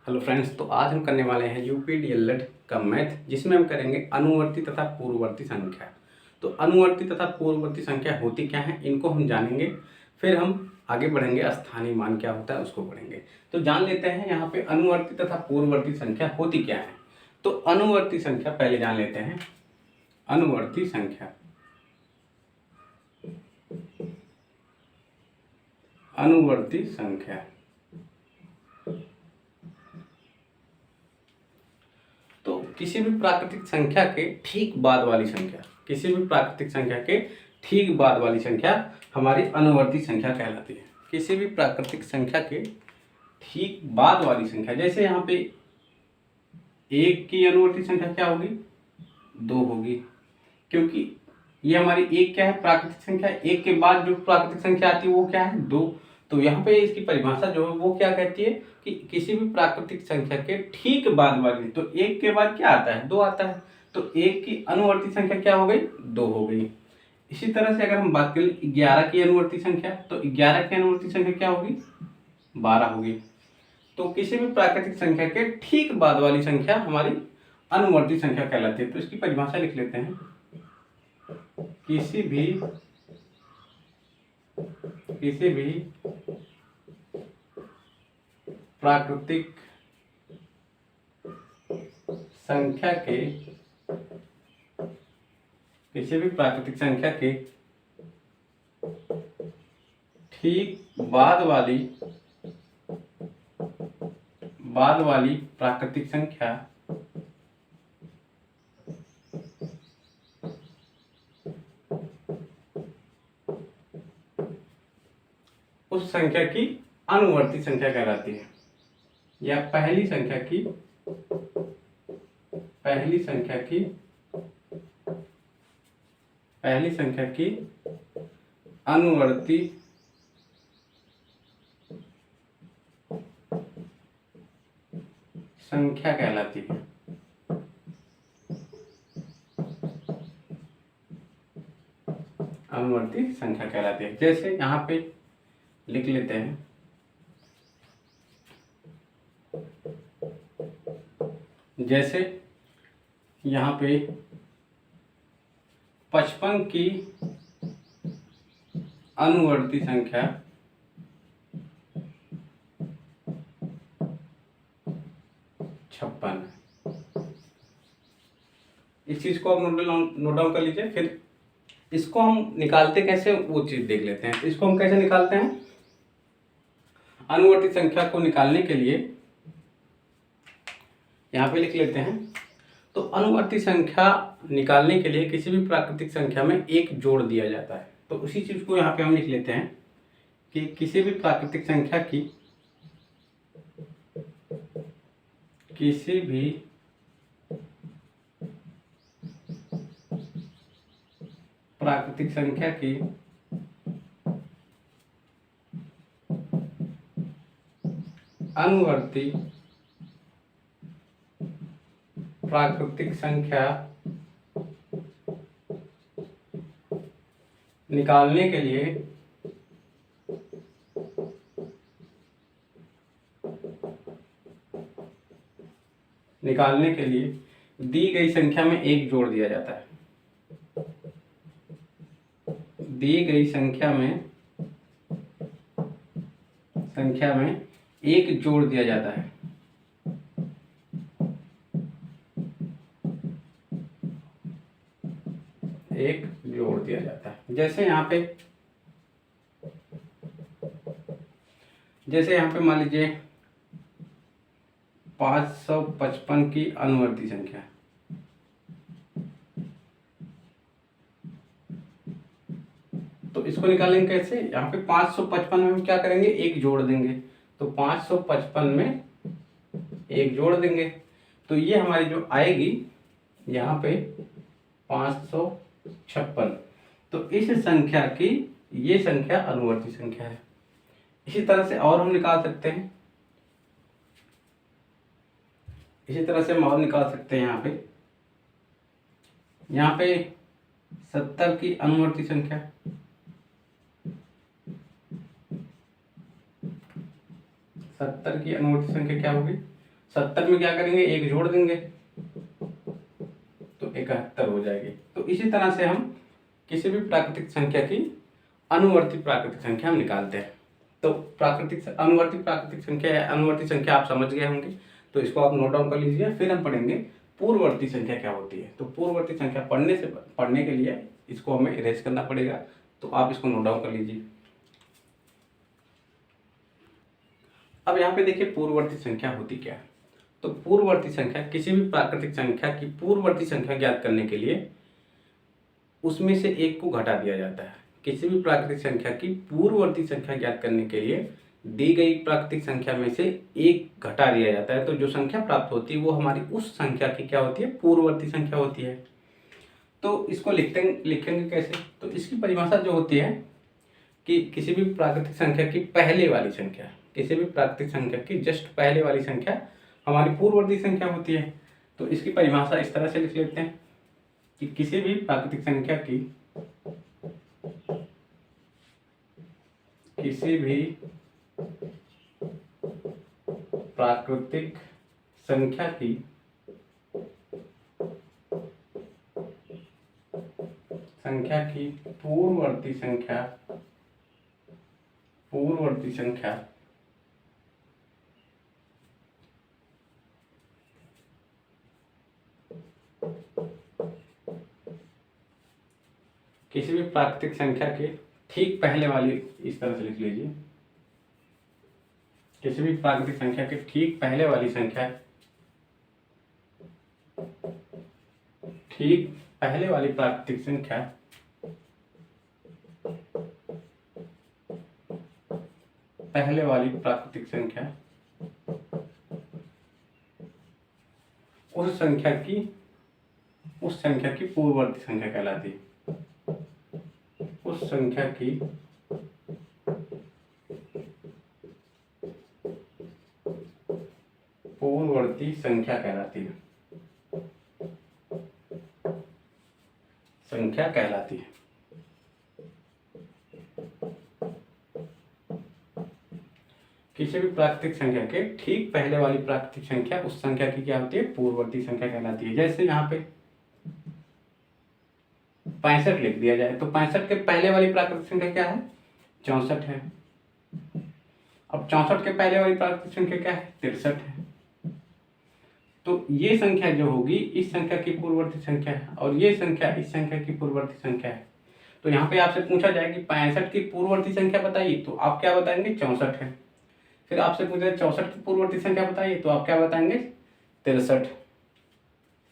Hello friends, तो आज हम करने वाले हैं यूपी डीएलएड का मैथ, जिसमें हम करेंगे अनुवर्ती तथा पूर्ववर्ती संख्या। तो अनुवर्ती तथा पूर्ववर्ती संख्या होती क्या है, इनको हम जानेंगे। फिर हम आगे बढ़ेंगे, स्थानीय मान क्या होता है उसको पढ़ेंगे। तो जान लेते हैं यहाँ पे अनुवर्ती तथा पूर्ववर्ती संख्या होती क्या है। तो अनुवर्ती संख्या पहले जान लेते हैं। अनुवर्ती संख्या, अनुवर्ती संख्या तो किसी भी प्राकृतिक संख्या के ठीक बाद वाली संख्या, किसी भी प्राकृतिक संख्या के ठीक बाद वाली संख्या हमारी अनुवर्ती संख्या कहलाती है। किसी भी प्राकृतिक संख्या के ठीक बाद वाली संख्या, जैसे यहाँ पे एक की अनुवर्ती संख्या क्या होगी, 2 होगी, क्योंकि ये हमारी एक क्या है, प्राकृतिक संख्या। एक के बाद जो प्राकृतिक संख्या आती है वो क्या है, 2। तो यहाँ पे इसकी परिभाषा जो है वो क्या कहती है कि किसी भी प्राकृतिक संख्या के ठीक बाद वाली, तो एक के बाद क्या आता है, 2 आता है। तो एक की अनुवर्ती संख्या क्या हो गई, 2 हो गई। इसी तरह से अगर हम बात करें 11 की अनुवर्ती संख्या, तो 11 की अनुवर्ती संख्या क्या होगी, 12 होगी। तो किसी भी प्राकृतिक संख्या के ठीक बाद वाली संख्या हमारी अनुवर्ती संख्या कहलाती है। तो इसकी परिभाषा लिख लेते हैं। किसी भी प्राकृतिक संख्या के, किसी भी प्राकृतिक संख्या के ठीक बाद वाली प्राकृतिक संख्या उस संख्या की अनुवर्ती संख्या कहलाती है, या पहली संख्या की अनुवर्ती संख्या कहलाती है। अनुवर्ती संख्या कहलाती है। जैसे यहाँ पे लिख लेते हैं, जैसे यहाँ पे 55 की अनुवर्ती संख्या 56 है। इस चीज को आप नोट डाउन कर लीजिए। फिर इसको हम निकालते कैसे, वो चीज देख लेते हैं। इसको हम कैसे निकालते हैं, अनुवर्ती संख्या को निकालने के लिए यहाँ पे लिख लेते हैं। तो अनुवर्ती संख्या निकालने के लिए किसी भी प्राकृतिक संख्या में एक जोड़ दिया जाता है। तो उसी चीज को यहाँ पे हम लिख लेते हैं कि किसी भी प्राकृतिक संख्या की, किसी भी प्राकृतिक संख्या की अनुवर्ती प्राकृतिक संख्या निकालने के लिए दी गई संख्या में एक जोड़ दिया जाता है। दी गई संख्या में एक जोड़ दिया जाता है। एक जोड़ दिया जाता है। जैसे यहाँ पे मान लीजिए 555 की अनुवर्ती संख्या, तो इसको निकालेंगे कैसे। यहाँ पे 555 में हम क्या करेंगे, एक जोड़ देंगे। तो 555 में एक जोड़ देंगे, तो ये हमारी जो आएगी यहाँ पे 556। तो इस संख्या की ये संख्या अनुवर्ती संख्या है। इसी तरह से और हम निकाल सकते हैं। यहाँ पे 70 की अनुवर्ती संख्या, 70 की अनुवर्ती संख्या क्या होगी, 70 में क्या करेंगे, एक जोड़ देंगे तो 71 हो जाएगी। तो इसी तरह से हम किसी भी प्राकृतिक संख्या की अनुवर्ती प्राकृतिक संख्या हम निकालते हैं। तो अनुवर्ती प्राकृतिक संख्या है, अनुवर्ती संख्या आप समझ गए होंगे, तो इसको आप नोट डाउन कर लीजिए। फिर हम पढ़ेंगे पूर्ववर्ती संख्या क्या होती है। तो पूर्ववर्ती संख्या पढ़ने के लिए इसको हमें इरेज करना पड़ेगा, तो आप इसको नोट डाउन कर लीजिए। अब यहाँ पे देखिए पूर्ववर्ती संख्या होती क्या है। तो पूर्ववर्ती संख्या किसी भी प्राकृतिक संख्या की पूर्ववर्ती संख्या ज्ञात करने के लिए उसमें से एक को घटा दिया जाता है। किसी भी प्राकृतिक संख्या की पूर्ववर्ती संख्या ज्ञात करने के लिए दी गई प्राकृतिक संख्या में से एक घटा दिया जाता है, तो जो संख्या प्राप्त होती है वो हमारी उस संख्या की क्या होती है, पूर्ववर्ती संख्या होती है। तो इसको लिखेंगे कैसे, तो इसकी परिभाषा जो होती है कि किसी भी प्राकृतिक संख्या की पहले वाली संख्या, किसी भी प्राकृतिक संख्या की जस्ट पहले वाली संख्या हमारी पूर्ववर्ती संख्या होती है। तो इसकी परिभाषा इस तरह से लिख लेते हैं कि किसी भी प्राकृतिक संख्या की पूर्ववर्ती संख्या किसी भी प्राकृतिक संख्या के ठीक पहले वाली, इस तरह से लिख लीजिए, किसी भी प्राकृतिक संख्या के ठीक पहले वाली संख्या, ठीक पहले वाली प्राकृतिक संख्या उस संख्या की पूर्ववर्ती संख्या कहलाती है। उस संख्या की पूर्ववर्ती संख्या कहलाती है, किसी भी प्राकृतिक संख्या के ठीक पहले वाली प्राकृतिक संख्या उस संख्या की क्या होती है, पूर्ववर्ती संख्या कहलाती है। जैसे यहाँ पे 65 लिख दिया जाए, तो 65 के पहले वाली प्राकृतिक संख्या क्या है, 64 है। अब 64 के पहले वाली प्राकृतिक संख्या क्या है, 63 है। तो ये संख्या जो होगी इस संख्या की पूर्ववर्ती संख्या है, और ये संख्या इस संख्या की पूर्ववर्ती संख्या है। तो यहाँ पे आपसे पूछा जाए कि 65 की पूर्ववर्ती संख्या बताइए, तो आप क्या बताएंगे, 64 है। फिर आपसे पूछा 64 की पूर्ववर्ती संख्या बताइए, तो आप क्या बताएंगे, 63।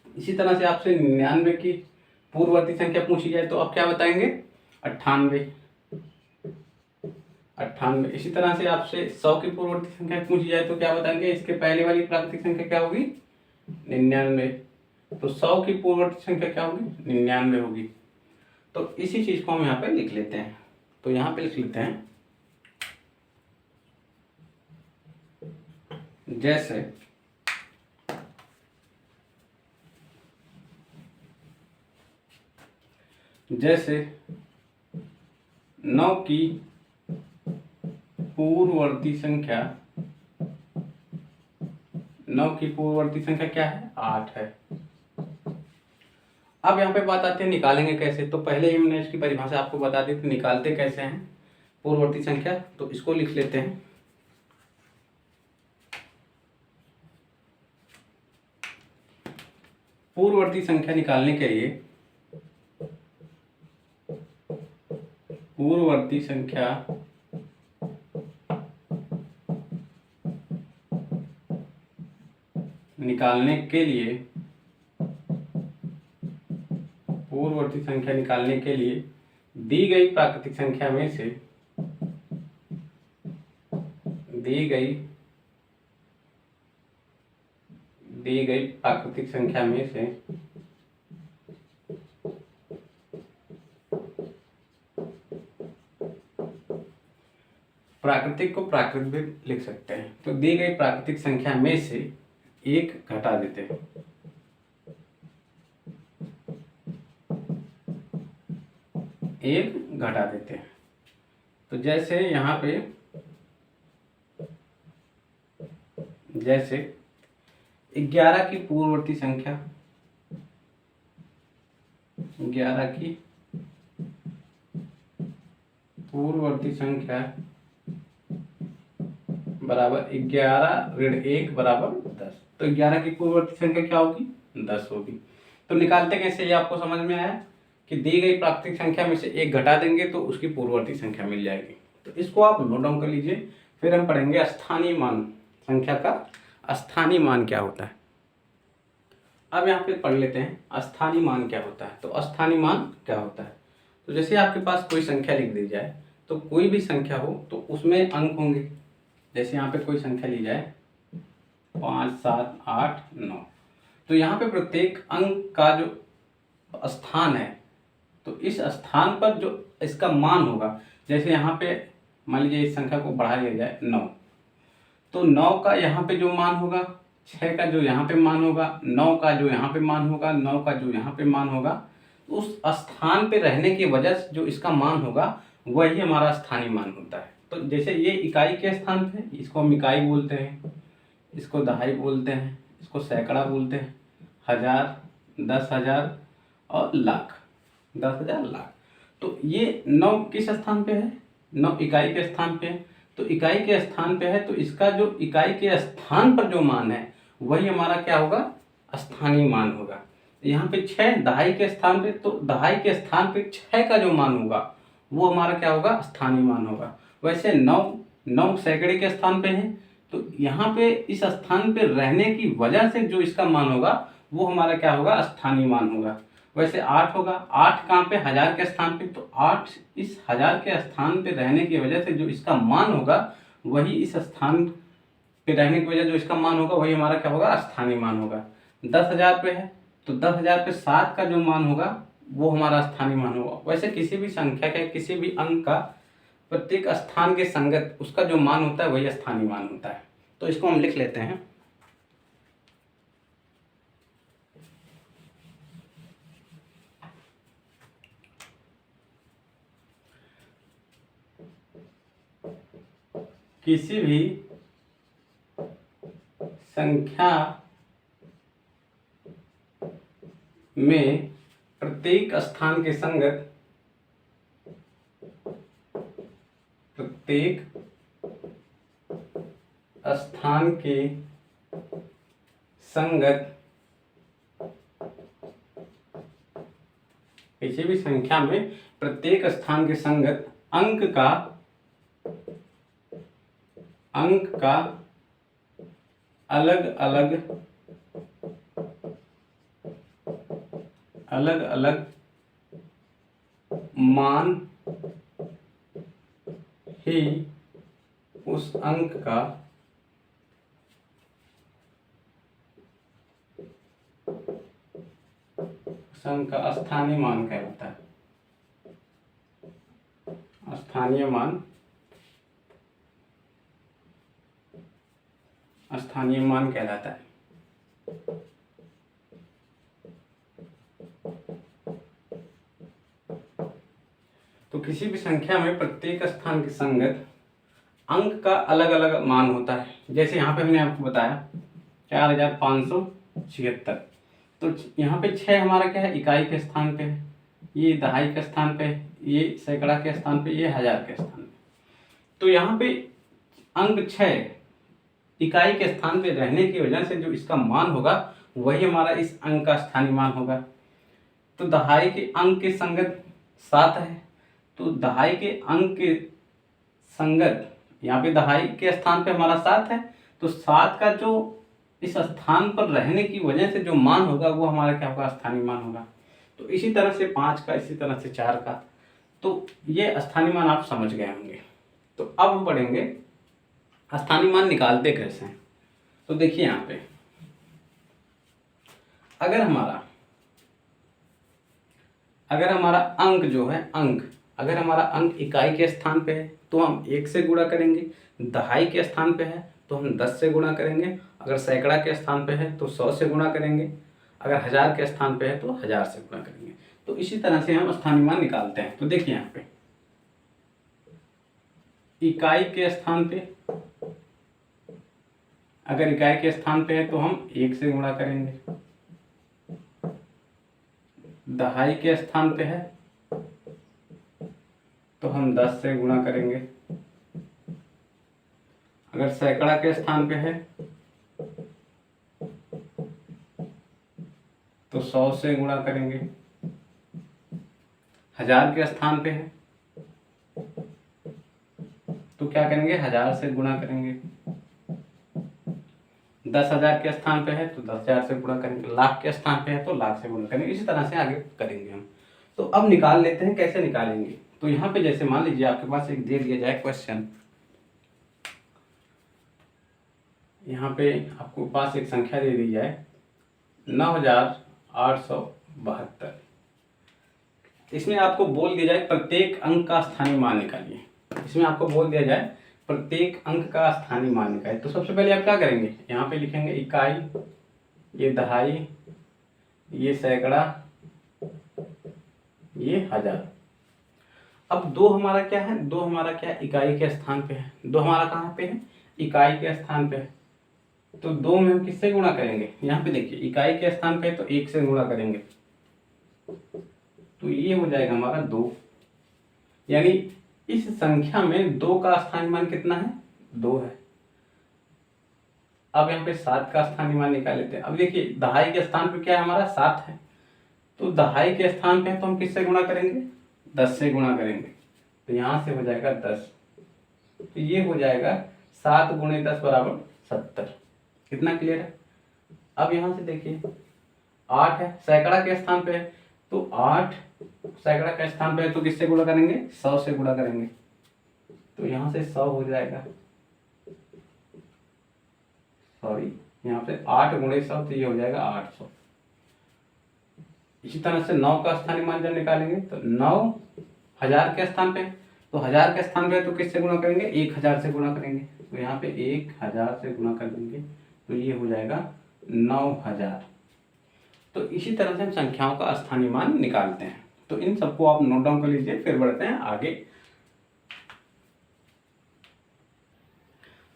इसी तरह से आपसे 99 की पूर्ववर्ती संख्या पूछी जाए तो आप क्या बताएंगे, 98। इसी तरह से आपसे 100 की पूर्ववर्ती संख्या पूछी जाए तो क्या बताएंगे, इसके पहले वाली प्राकृतिक संख्या क्या होगी, 99। तो 100 की पूर्ववर्ती संख्या क्या होगी, 99 होगी। तो इसी चीज को हम यहाँ पे लिख लेते हैं। तो यहाँ पे लिख लेते हैं, जैसे 9 की पूर्ववर्ती संख्या क्या है, 8 है। अब यहाँ पे बात आती है निकालेंगे कैसे। तो पहले ही हमने इसकी परिभाषा आपको बता दी थी, निकालते कैसे हैं पूर्ववर्ती संख्या। तो इसको लिख लेते हैं, पूर्ववर्ती संख्या निकालने के लिए पूर्ववर्ती संख्या निकालने के लिए दी गई प्राकृतिक संख्या में से प्राकृतिक को प्राकृतिक भी लिख सकते हैं। तो दी गई प्राकृतिक संख्या में से एक घटा देते हैं। तो जैसे यहाँ पे 11 की पूर्ववर्ती संख्या, 11 की पूर्ववर्ती संख्या बराबर 11 ऋण 1 बराबर 10। तो 11 की पूर्ववर्ती संख्या क्या होगी? 10 होगी। तो निकालते कैसे, ये आपको समझ में आया कि दी गई प्राकृतिक संख्या में से एक घटा देंगे तो उसकी पूर्ववर्ती संख्या मिल जाएगी। तो इसको आप नोट डाउन कर लीजिए। फिर हम पढ़ेंगे स्थानीय मान, संख्या का स्थानीय मान क्या होता है। अब यहाँ पे पढ़ लेते हैं स्थानीय मान क्या होता है। तो स्थानीय मान क्या होता है, तो जैसे आपके पास कोई संख्या लिख दी जाए, तो कोई भी संख्या हो तो उसमें अंक होंगे। जैसे यहाँ पे कोई संख्या ली जाए 5, 7, 8, 9, तो यहाँ पे प्रत्येक अंक का जो स्थान है, तो इस स्थान पर जो इसका मान होगा, जैसे यहाँ पे मान लीजिए इस संख्या को बढ़ा लिया जाए 9, तो 9 का यहाँ पे जो मान होगा, 6 का जो यहाँ पे मान होगा, 9 का जो यहाँ पे मान होगा, 9 का जो यहाँ पे मान होगा, उस स्थान पे रहने की वजह से जो इसका मान होगा वही हमारा स्थानीय मान होता है। तो जैसे ये इकाई के स्थान पे, इसको हम इकाई बोलते हैं, इसको दहाई बोलते हैं, इसको सैकड़ा बोलते हैं, 1000, 10,000 और लाख, 10,000 लाख। तो ये 9 किस स्थान पे है? 9 इकाई के स्थान पे है। तो इकाई के स्थान पे है, तो इसका जो इकाई के स्थान पर जो मान है वही हमारा क्या होगा? स्थानीय मान होगा। यहाँ पे 6 दहाई के स्थान पे, तो दहाई के स्थान पे 6 का जो मान होगा वो हमारा क्या होगा? स्थानीय मान होगा। वैसे 9 सैकड़े के स्थान पे है, तो यहाँ पे इस स्थान पे रहने की वजह से जो इसका मान होगा वो हमारा क्या होगा? स्थानीय मान होगा। वैसे 8 होगा, 8 कहाँ पे? 1000 के स्थान पे, तो 8 इस 1000 के स्थान पे रहने की वजह से जो इसका मान होगा वही इस स्थान पे रहने की वजह जो इसका मान होगा वही हमारा क्या होगा? स्थानीय मान होगा। 10,000 पे है, तो 10,000 पे 7 का जो मान होगा वो हमारा स्थानीय मान होगा। वैसे किसी भी संख्या का, किसी भी अंक का प्रत्येक स्थान के संगत उसका जो मान होता है वही स्थानीय मान होता है। तो इसको हम लिख लेते हैं। किसी भी संख्या में प्रत्येक स्थान के संगत, प्रत्येक स्थान के संगत, किसी भी संख्या में प्रत्येक स्थान के संगत अंक का अलग अलग मान ही उस अंक का स्थानीय मान कहलाता है। स्थानीय मान, स्थानीय मान कहलाता है। तो किसी भी संख्या में प्रत्येक स्थान के संगत अंक का अलग अलग मान होता है। जैसे यहाँ पे हमने आपको बताया 4576, तो यहाँ पे 6 हमारा क्या है? इकाई के स्थान पे है, ये दहाई के स्थान पे है, ये सैकड़ा के स्थान पे, ये 1000 के स्थान पे। तो यहाँ पे अंक 6 इकाई के स्थान पे रहने की वजह से जो इसका मान होगा वही हमारा इस अंक का स्थानीय मान होगा। तो दहाई के अंक के संगत 7 है, तो दहाई के अंक के संगत, यहाँ पे दहाई के स्थान पे हमारा 7 है, तो 7 का जो इस स्थान पर रहने की वजह से जो मान होगा वो हमारा क्या होगा? स्थानीय मान होगा। तो इसी तरह से 5 का, इसी तरह से 4 का। तो ये स्थानीय मान आप समझ गए होंगे। तो अब हम पढ़ेंगे स्थानीय मान निकालते कैसे हैं। तो देखिए यहाँ पे अगर हमारा अंक जो है, अगर हमारा अंक इकाई के स्थान पे है तो हम 1 से गुणा करेंगे, दहाई के स्थान पे है तो हम 10 से गुणा करेंगे, अगर सैकड़ा के स्थान पे है तो 100 से गुणा करेंगे, अगर 1000 के स्थान पे है तो 1000 से गुणा करेंगे। तो इसी तरह से हम स्थानीय मान निकालते हैं। तो देखिए यहाँ पे इकाई के स्थान पे अगर इकाई के स्थान पे है तो हम 1 से गुणा करेंगे, दहाई के स्थान पे है तो हम 10 से गुणा करेंगे, अगर सैकड़ा के स्थान पे है तो 100 से गुणा करेंगे, हजार के स्थान पे है तो क्या करेंगे, 1000 से गुणा करेंगे, 10,000 के स्थान पे है तो 10,000 से गुणा करेंगे, लाख के स्थान पे है तो लाख से गुणा करेंगे। इसी तरह से आगे करेंगे हम। तो अब निकाल लेते हैं, कैसे निकालेंगे। तो यहाँ पे जैसे मान लीजिए आपके पास एक दे दिया जाए क्वेश्चन, यहाँ पे आपको पास एक संख्या दे दी जाए 9,872। इसमें आपको बोल दिया जाए प्रत्येक अंक का स्थानीय मान निकालिए। इसमें आपको बोल दिया जाए प्रत्येक अंक का स्थानीय मान निकालिए। तो सबसे पहले आप क्या करेंगे, यहाँ पे लिखेंगे इकाई, ये दहाई, ये सैकड़ा, ये हजार। अब दो हमारा क्या है, दो हमारा क्या है, इकाई के स्थान पे है। दो हमारा कहाँ पे है, इकाई के स्थान पे है। तो दो में हम किससे गुणा करेंगे, यहाँ पे देखिए इकाई के स्थान पे है तो 1 से गुणा करेंगे, तो ये हो जाएगा हमारा 2। यानी इस संख्या में 2 का स्थानीय मान कितना है, 2 है। अब यहाँ पे 7 का स्थानीय मान निकाल लेते हैं। अब देखिए दहाई के स्थान पे क्या है हमारा, 7 है। तो दहाई के स्थान पे है तो हम किससे गुणा करेंगे, 10 से गुणा करेंगे। तो यहाँ से हो जाएगा 10। तो ये हो जाएगा 7 गुणे 10 बराबर 70। कितना क्लियर है। अब यहाँ से देखिए 8 है, सैकड़ा के स्थान पे है तो 8 सैकड़ा के स्थान पे है तो किससे गुणा करेंगे, 100 से गुणा करेंगे। तो यहाँ से 100 हो जाएगा, सॉरी यहाँ पे 8 गुणे 100 तो ये हो जाएगा 800। इसी तरह से 9 का स्थानीय मान जब निकालेंगे तो 9 हजार के स्थान पे, तो हजार के स्थान पे तो किससे गुणा करेंगे, 1000 से गुणा करेंगे। तो यहाँ पे 1000 से गुणा कर देंगे तो ये हो जाएगा 9000। तो इसी तरह से हम संख्याओं का स्थानीय मान निकालते हैं। तो इन सबको आप नोट डाउन कर लीजिए, फिर बढ़ते हैं आगे।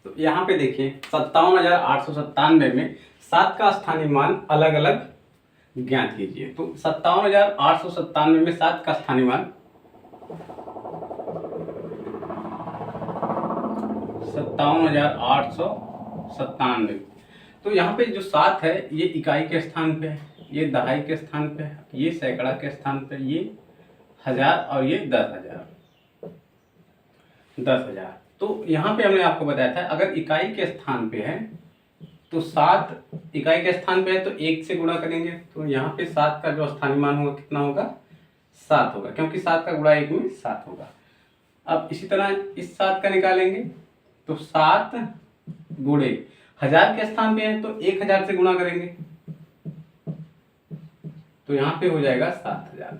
तो यहाँ पे देखिए 57,897 में 7 का स्थानीय मान अलग अलग ज्ञात कीजिए। तो 57,897 में 7 का स्थानीय मान 57,897। तो यहाँ पे जो 7 है ये इकाई के स्थान पे है, ये दहाई के स्थान पे है, ये सैकड़ा के स्थान पे, ये हजार और ये 10,000। तो यहाँ पे हमने आपको बताया था अगर इकाई के स्थान पे है तो 7 इकाई के स्थान पे है तो 1 से गुणा करेंगे। तो यहाँ पे 7 का जो स्थानीय मान होगा कितना होगा, 7 होगा, क्योंकि 7 का गुणा 1 में 7 होगा। अब इसी तरह इस 7 का निकालेंगे तो 7 गुणे हजार के स्थान पे है तो 1000 से गुणा करेंगे तो यहाँ पे हो जाएगा 7000।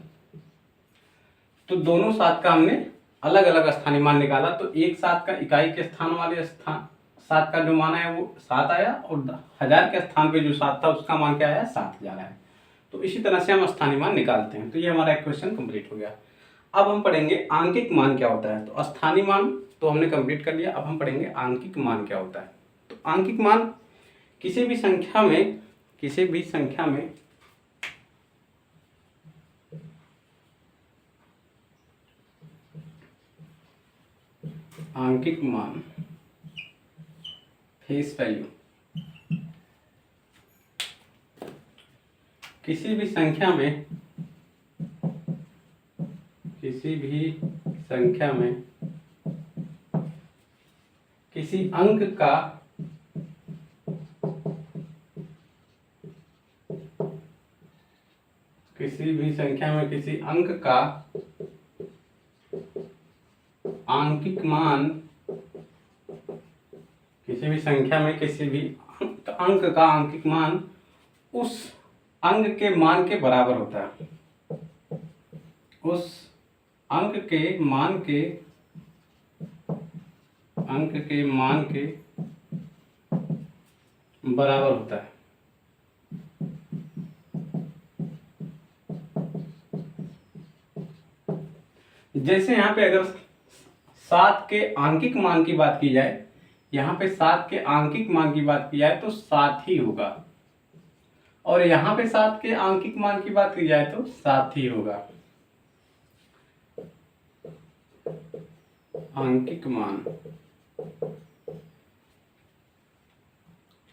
तो दोनों 7 का हमने अलग अलग स्थानीय मान निकाला। तो एक 7 का इकाई के स्थान वाले स्थान 7 का जो मान है वो 7 आया, और हजार के स्थान पे जो 7 था उसका मान क्या आया, 7000 आया। तो इसी तरह से हम स्थानीय मान निकालते हैं। तो ये हमारा एक क्वेश्चन कंप्लीट हो गया। अब हम पढ़ेंगे आंकिक मान क्या होता है। तो स्थानीय मान तो हमने कंप्लीट कर लिया, अब हम पढ़ेंगे आंकिक मान क्या होता है। तो आंकिक मान किसी भी संख्या में आंकिक मान फेस वैल्यू किसी भी संख्या में किसी अंक का किसी अंक का आंकिक मान, किसी भी संख्या में किसी भी अंक का आंकिक मान उस अंक के मान के बराबर होता है, उस अंक के मान के बराबर होता है। जैसे यहाँ पे अगर 7 के आंकिक मान की बात की जाए यहाँ पे 7 के आंकिक मान की बात की जाए तो 7 ही होगा, और यहाँ पे 7 के आंकिक मान की बात की जाए तो 7 ही होगा। आंकिक मान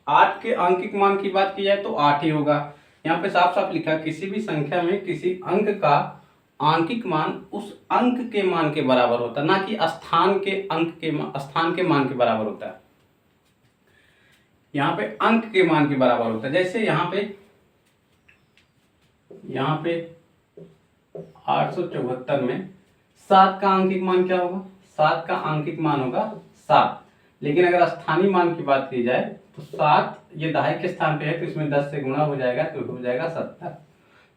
8 के आंकिक मान की बात की जाए तो 8 ही होगा। यहाँ पे साफ साफ लिखा, किसी भी संख्या में किसी अंक का आंकिक मान उस अंक के मान के बराबर होता है, ना कि स्थान के मान के बराबर होता है। यहाँ पे अंक के मान के बराबर होता है। जैसे यहाँ पे 874 में 7 का आंकिक मान क्या होगा? 7 का आंकिक मान होगा 7। लेकिन अगर स्थानीय मान की बात की जाए तो 7 ये दहाई के स्थान पे है, तो इसमें 10 से गुणा हो जाएगा तो हो जाएगा 70।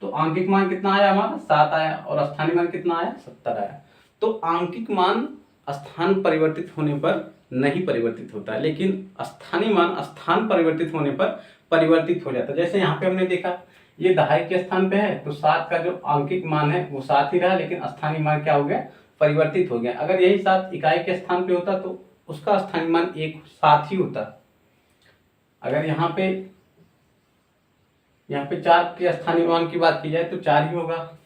तो आंकिक मान कितना आया हमारा? 7 आया, और स्थानीय मान कितना आया? 70 आया। तो आंकिक मान स्थान परिवर्तित होने पर नहीं परिवर्तित होता है, लेकिन स्थानीय मान स्थान परिवर्तित होने पर परिवर्तित हो जाता है। जैसे यहाँ पे हमने देखा, ये दहाई के स्थान पे है तो 7 का जो आंकिक मान है वो 7 ही रहा, लेकिन स्थानीय मान क्या हो गया? परिवर्तित हो गया। अगर यही 7 इकाई के स्थान पे होता तो उसका स्थानीय मान 7 ही होता। अगर यहाँ पे 4 के स्थानीय मान की बात की जाए तो 4 ही होगा,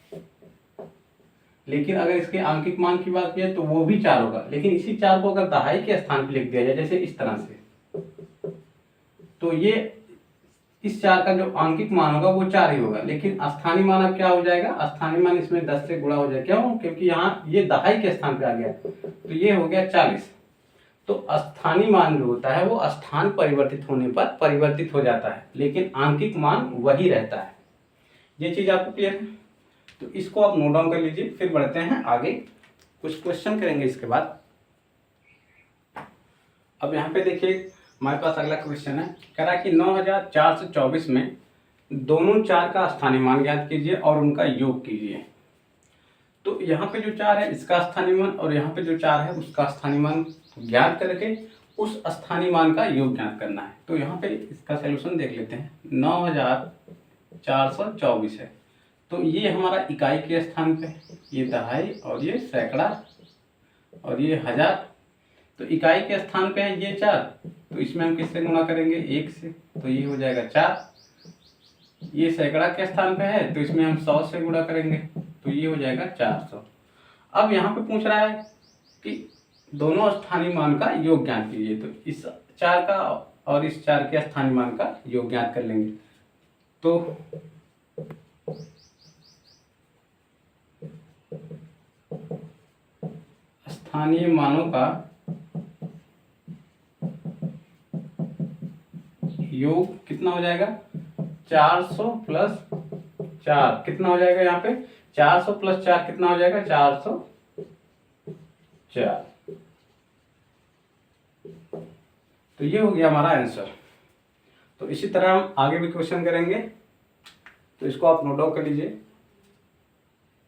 लेकिन अगर इसके आंकिक मान की बात की जाए तो वो भी 4 होगा। लेकिन इसी 4 को अगर दहाई के स्थान पे लिख दिया जाए जैसे इस तरह से, तो ये इस 4 का जो आंकिक मान होगा वो 4 ही होगा, लेकिन स्थानीय मान अब क्या हो जाएगा? स्थानीय मान इसमें 10 से गुणा हो जाएगा। क्यों? क्योंकि यहाँ ये दहाई के स्थान पे आ गया, तो ये हो गया 40। तो स्थानीय मान जो होता है वो स्थान परिवर्तित होने पर परिवर्तित हो जाता है, लेकिन आंकिक मान वही रहता है। ये चीज आपको क्लियर है? तो इसको आप नोट डाउन कर लीजिए, फिर बढ़ते हैं आगे, कुछ क्वेश्चन करेंगे इसके बाद। अब यहाँ पे देखिए हमारे पास अगला क्वेश्चन है, कह रहा है कि 9424 में दोनों 4 का स्थानीय मान ज्ञात कीजिए और उनका योग कीजिए। तो यहाँ पे जो 4 है इसका स्थानीय मान, और यहाँ पे जो 4 है उसका स्थानीय मान ज्ञात करके उस स्थानीय मान का योग ज्ञात करना है। तो यहाँ पे इसका सलूशन देख लेते हैं। 9424 है, तो ये हमारा इकाई के स्थान पे, ये दहाई और ये सैकड़ा और ये हजार। तो इकाई के स्थान पे है ये 4, तो इसमें हम किससे गुणा करेंगे? 1 से, तो ये हो जाएगा 4। ये सैकड़ा के स्थान पे है तो इसमें हम 100 से गुणा करेंगे, तो ये हो जाएगा 400। अब यहाँ पे पूछ रहा है कि दोनों स्थानीय मान का योग ज्ञात कीजिए, तो इस 4 का और इस 4 के स्थानीय मान का योग ज्ञात कर लेंगे। तो स्थानीय मानों का योग कितना हो जाएगा? 400 प्लस 4 कितना हो जाएगा? यहाँ पे 400 प्लस 4 कितना हो जाएगा? 404। तो ये हो गया हमारा आंसर। तो इसी तरह हम आगे भी क्वेश्चन करेंगे, तो इसको आप नोट डाउन कर लीजिए।